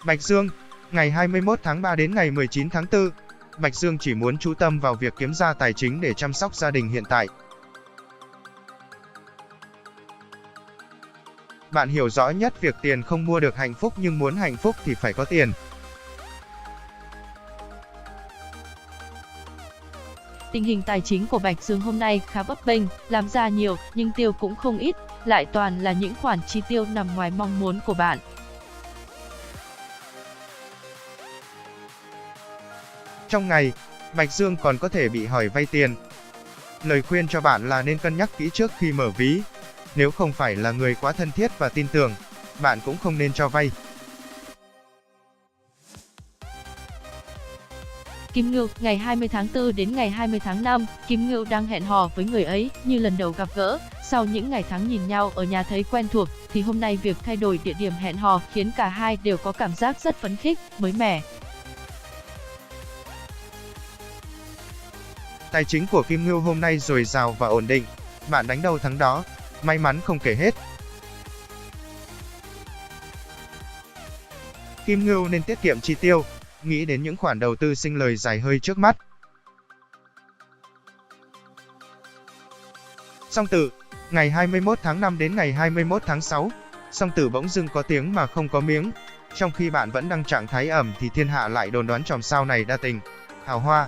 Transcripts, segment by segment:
Bạch Dương, ngày 21 tháng 3 đến ngày 19 tháng 4, Bạch Dương chỉ muốn chú tâm vào việc kiếm ra tài chính để chăm sóc gia đình hiện tại. Bạn hiểu rõ nhất việc tiền không mua được hạnh phúc, nhưng muốn hạnh phúc thì phải có tiền. Tình hình tài chính của Bạch Dương hôm nay khá bấp bênh, làm ra nhiều nhưng tiêu cũng không ít, lại toàn là những khoản chi tiêu nằm ngoài mong muốn của bạn. Trong ngày, Bạch Dương còn có thể bị hỏi vay tiền. Lời khuyên cho bạn là nên cân nhắc kỹ trước khi mở ví. Nếu không phải là người quá thân thiết và tin tưởng, bạn cũng không nên cho vay. Kim Ngưu, ngày 20 tháng 4 đến ngày 20 tháng 5, Kim Ngưu đang hẹn hò với người ấy như lần đầu gặp gỡ. Sau những ngày tháng nhìn nhau ở nhà thấy quen thuộc, thì hôm nay việc thay đổi địa điểm hẹn hò khiến cả hai đều có cảm giác rất phấn khích, mới mẻ. Tài chính của Kim Ngưu hôm nay dồi dào và ổn định. Bạn đánh đâu thắng đó, may mắn không kể hết. Kim Ngưu nên tiết kiệm chi tiêu, nghĩ đến những khoản đầu tư sinh lời dài hơi trước mắt. Song Tử, ngày 21 tháng 5 đến ngày 21 tháng 6, Song Tử bỗng dưng có tiếng mà không có miếng. Trong khi bạn vẫn đang trạng thái ẩm thì thiên hạ lại đồn đoán chòm sao này đa tình, hào hoa.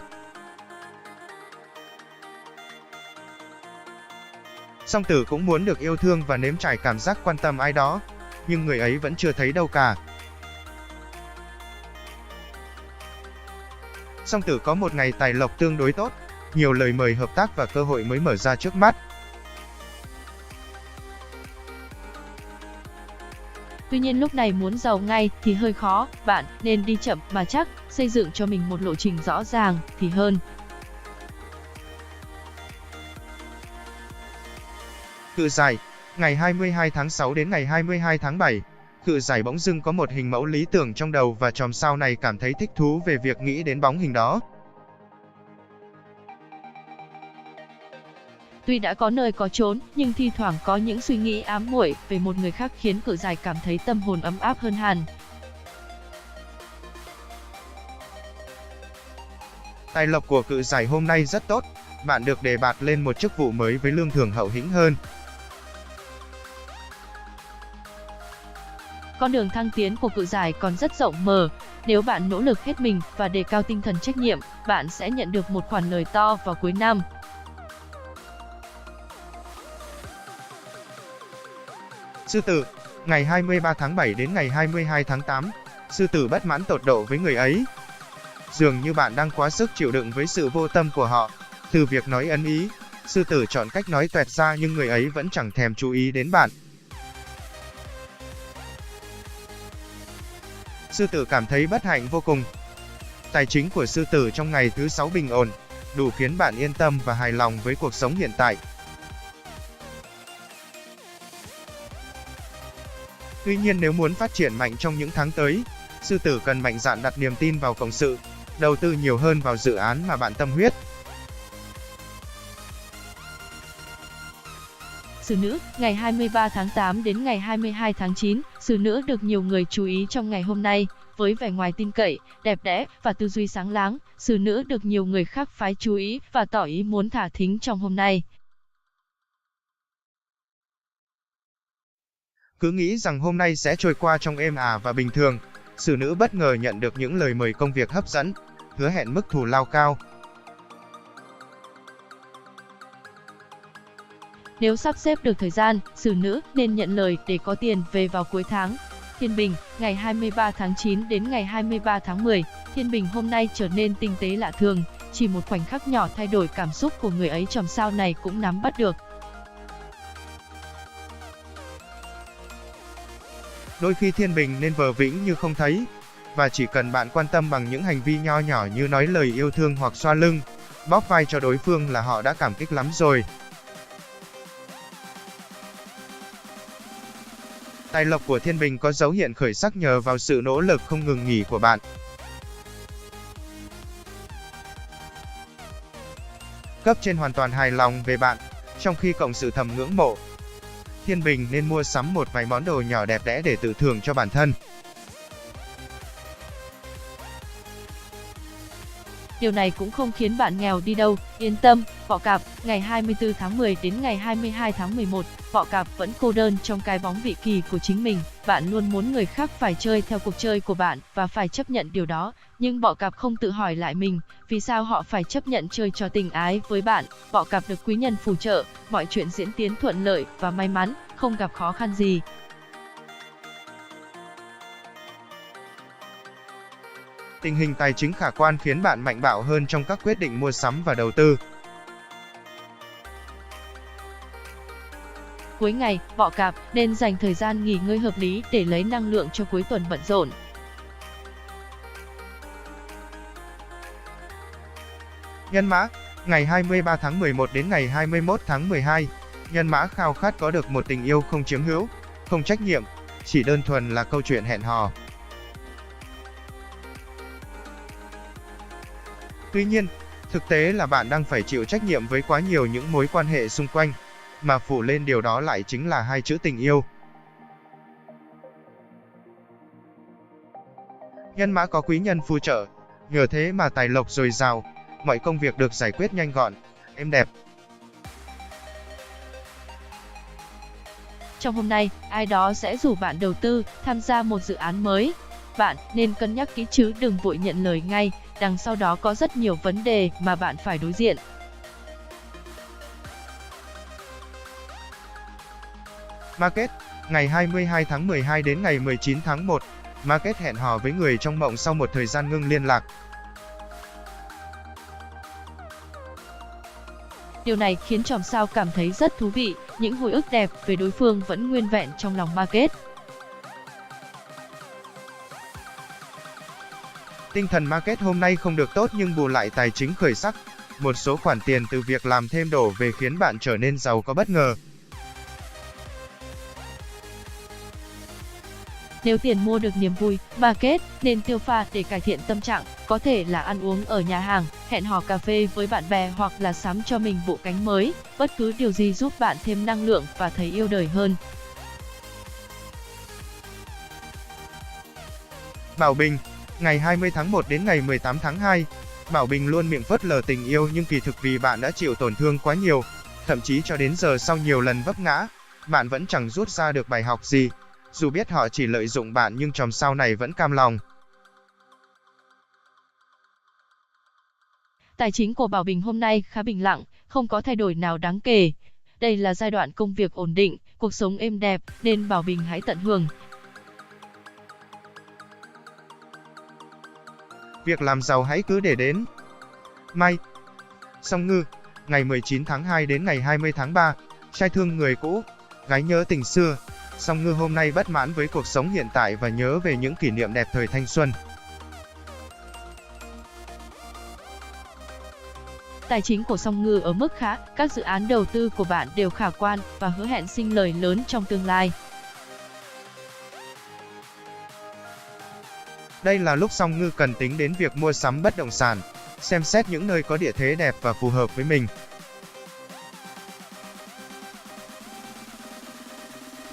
Song Tử cũng muốn được yêu thương và nếm trải cảm giác quan tâm ai đó, nhưng người ấy vẫn chưa thấy đâu cả. Song Tử có một ngày tài lộc tương đối tốt, nhiều lời mời hợp tác và cơ hội mới mở ra trước mắt. Tuy nhiên lúc này muốn giàu ngay thì hơi khó, bạn nên đi chậm mà chắc, xây dựng cho mình một lộ trình rõ ràng thì hơn. Cự Giải, ngày 22 tháng 6 đến ngày 22 tháng 7, Cự Giải bỗng dưng có một hình mẫu lý tưởng trong đầu và chòm sao này cảm thấy thích thú về việc nghĩ đến bóng hình đó. Tuy đã có nơi có chốn, nhưng thi thoảng có những suy nghĩ ám muội về một người khác khiến Cự Giải cảm thấy tâm hồn ấm áp hơn hẳn. Tài lộc của Cự Giải hôm nay rất tốt, bạn được đề bạt lên một chức vụ mới với lương thưởng hậu hĩnh hơn. Con đường thăng tiến của Cự Giải còn rất rộng mở, nếu bạn nỗ lực hết mình và đề cao tinh thần trách nhiệm, bạn sẽ nhận được một khoản lời to vào cuối năm. Sư Tử, ngày 23 tháng 7 đến ngày 22 tháng 8, Sư Tử bất mãn tột độ với người ấy. Dường như bạn đang quá sức chịu đựng với sự vô tâm của họ. Từ việc nói ân ý, Sư Tử chọn cách nói toẹt ra nhưng người ấy vẫn chẳng thèm chú ý đến bạn. Sư Tử cảm thấy bất hạnh vô cùng. Tài chính của Sư Tử trong ngày thứ 6 bình ổn, đủ khiến bạn yên tâm và hài lòng với cuộc sống hiện tại. Tuy nhiên nếu muốn phát triển mạnh trong những tháng tới, Sư Tử cần mạnh dạn đặt niềm tin vào cộng sự, đầu tư nhiều hơn vào dự án mà bạn tâm huyết. Xử Nữ, ngày 23 tháng 8 đến ngày 22 tháng 9, Xử Nữ được nhiều người chú ý trong ngày hôm nay. Với vẻ ngoài tin cậy, đẹp đẽ và tư duy sáng láng, Xử Nữ được nhiều người khác phái chú ý và tỏ ý muốn thả thính trong hôm nay. Cứ nghĩ rằng hôm nay sẽ trôi qua trong êm ả và bình thường, Xử Nữ bất ngờ nhận được những lời mời công việc hấp dẫn, hứa hẹn mức thù lao cao. Nếu sắp xếp được thời gian, Xử Nữ nên nhận lời để có tiền về vào cuối tháng. Thiên Bình, ngày 23 tháng 9 đến ngày 23 tháng 10, Thiên Bình hôm nay trở nên tinh tế lạ thường, chỉ một khoảnh khắc nhỏ thay đổi cảm xúc của người ấy chòm sao này cũng nắm bắt được. Đôi khi Thiên Bình nên vờ vĩnh như không thấy, và chỉ cần bạn quan tâm bằng những hành vi nho nhỏ như nói lời yêu thương hoặc xoa lưng, bóp vai cho đối phương là họ đã cảm kích lắm rồi. Tài lộc của Thiên Bình có dấu hiện khởi sắc nhờ vào sự nỗ lực không ngừng nghỉ của bạn. Cấp trên hoàn toàn hài lòng về bạn, trong khi cộng sự thầm ngưỡng mộ. Thiên Bình nên mua sắm một vài món đồ nhỏ đẹp đẽ để tự thưởng cho bản thân. Điều này cũng không khiến bạn nghèo đi đâu, yên tâm. Bọ Cạp, ngày 24 tháng 10 đến ngày 22 tháng 11, Bọ Cạp vẫn cô đơn trong cái bóng vị kỳ của chính mình. Bạn luôn muốn người khác phải chơi theo cuộc chơi của bạn và phải chấp nhận điều đó, nhưng Bọ Cạp không tự hỏi lại mình, vì sao họ phải chấp nhận chơi trò tình ái với bạn. Bọ Cạp được quý nhân phù trợ, mọi chuyện diễn tiến thuận lợi và may mắn, không gặp khó khăn gì. Tình hình tài chính khả quan khiến bạn mạnh bạo hơn trong các quyết định mua sắm và đầu tư. Cuối ngày, Bọ Cạp nên dành thời gian nghỉ ngơi hợp lý để lấy năng lượng cho cuối tuần bận rộn. Nhân mã, ngày 23 tháng 11 đến ngày 21 tháng 12. Nhân mã khao khát có được một tình yêu không chiếm hữu, không trách nhiệm, chỉ đơn thuần là câu chuyện hẹn hò. Tuy nhiên, thực tế là bạn đang phải chịu trách nhiệm với quá nhiều những mối quan hệ xung quanh, mà phủ lên điều đó lại chính là hai chữ tình yêu. Nhân mã có quý nhân phù trợ, nhờ thế mà tài lộc dồi dào, mọi công việc được giải quyết nhanh gọn, êm đẹp. Trong hôm nay, ai đó sẽ rủ bạn đầu tư, tham gia một dự án mới. Bạn nên cân nhắc kỹ chứ đừng vội nhận lời ngay, đằng sau đó có rất nhiều vấn đề mà bạn phải đối diện. Market, ngày 22 tháng 12 đến ngày 19 tháng 1. Market hẹn hò với người trong mộng sau một thời gian ngưng liên lạc. Điều này khiến chòm sao cảm thấy rất thú vị, những hồi ức đẹp về đối phương vẫn nguyên vẹn trong lòng Market. Tinh thần Market hôm nay không được tốt nhưng bù lại tài chính khởi sắc. Một số khoản tiền từ việc làm thêm đổ về khiến bạn trở nên giàu có bất ngờ. Nếu tiền mua được niềm vui, Market nên tiêu pha để cải thiện tâm trạng, có thể là ăn uống ở nhà hàng, hẹn hò cà phê với bạn bè hoặc là sắm cho mình bộ cánh mới, bất cứ điều gì giúp bạn thêm năng lượng và thấy yêu đời hơn. Bảo Bình, ngày 20 tháng 1 đến ngày 18 tháng 2. Bảo Bình luôn miệng phớt lờ tình yêu nhưng kỳ thực vì bạn đã chịu tổn thương quá nhiều, thậm chí cho đến giờ sau nhiều lần vấp ngã, bạn vẫn chẳng rút ra được bài học gì. Dù biết họ chỉ lợi dụng bạn nhưng chòm sao này vẫn cam lòng. Tài chính của Bảo Bình hôm nay khá bình lặng, không có thay đổi nào đáng kể. Đây là giai đoạn công việc ổn định, cuộc sống êm đẹp, nên Bảo Bình hãy tận hưởng. Việc làm giàu hãy cứ để đến. May, Song Ngư, ngày 19 tháng 2 đến ngày 20 tháng 3. Trai thương người cũ, gái nhớ tình xưa. Song Ngư hôm nay bất mãn với cuộc sống hiện tại và nhớ về những kỷ niệm đẹp thời thanh xuân. Tài chính của Song Ngư ở mức khá, các dự án đầu tư của bạn đều khả quan và hứa hẹn sinh lời lớn trong tương lai. Đây là lúc Song Ngư cần tính đến việc mua sắm bất động sản, xem xét những nơi có địa thế đẹp và phù hợp với mình.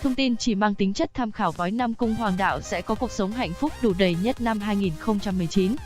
Thông tin chỉ mang tính chất tham khảo. Với năm cung hoàng đạo sẽ có cuộc sống hạnh phúc đủ đầy nhất năm 2019.